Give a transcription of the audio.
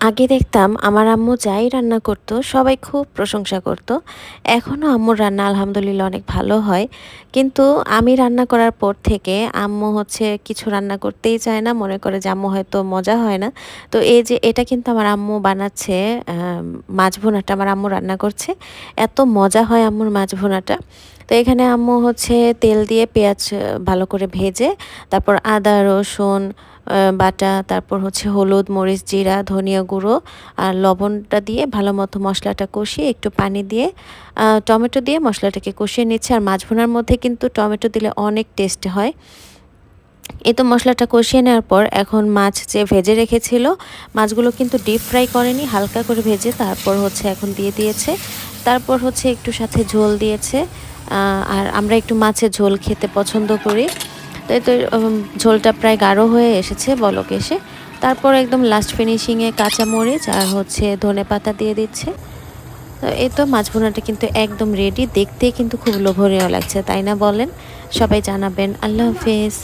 আগে দেখতাম আমার আম্মু যাই রান্না করতো সবাই খুব প্রশংসা করতো। এখনও আম্মুর রান্না আলহামদুলিল্লাহ অনেক ভালো হয়। কিন্তু আমি রান্না করার পর থেকে আম্মু হচ্ছে কিছু রান্না করতেই চায় না। মনে করে যে আম্মু হয়তো মজা হয় না। তো এই যে এটা কিন্তু আমার আম্মু বানাচ্ছে মাছ ভুনাটা আমার আম্মু রান্না করছে। এত মজা হয় আম্মুর মাছ ভুনাটা। তো এখানে আম্মু হচ্ছে তেল দিয়ে পেঁয়াজ ভালো করে ভেজে তারপর আদা, রসুন বাটা, তারপর হচ্ছে হলুদ, মরিচ, জিরা, ধনিয়া গুঁড়ো আর লবণটা দিয়ে ভালো মতো মশলাটা কষিয়ে একটু পানি দিয়ে টমেটো দিয়ে মশলাটাকে কষিয়ে নিচ্ছে। আর মাছ ভুনার মধ্যে কিন্তু টমেটো দিলে অনেক টেস্ট হয়। এই তো মশলাটা কষিয়ে নেওয়ার পর এখন মাছ যে ভেজে রেখেছিল, মাছগুলো কিন্তু ডিপ ফ্রাই করেনি, হালকা করে ভেজে তারপর হচ্ছে এখন দিয়ে দিয়েছে। তারপর হচ্ছে একটু সাথে ঝোল দিয়েছে। আর আমরা একটু মাছের ঝোল খেতে পছন্দ করি। তো এই তো ঝোলটা প্রায় গাঢ় হয়ে এসেছে বলক এসে। তারপর একদম লাস্ট ফিনিশিংয়ে কাঁচামরিচ আর হচ্ছে ধনেপাতা দিয়ে দিচ্ছে। তো এই তো মাছ ভুনাটা কিন্তু একদম রেডি। দেখতেই কিন্তু খুব লোভনীয় লাগছে, তাই না বলেন? সবাই জানাবেন। আল্লাহ হাফেজ।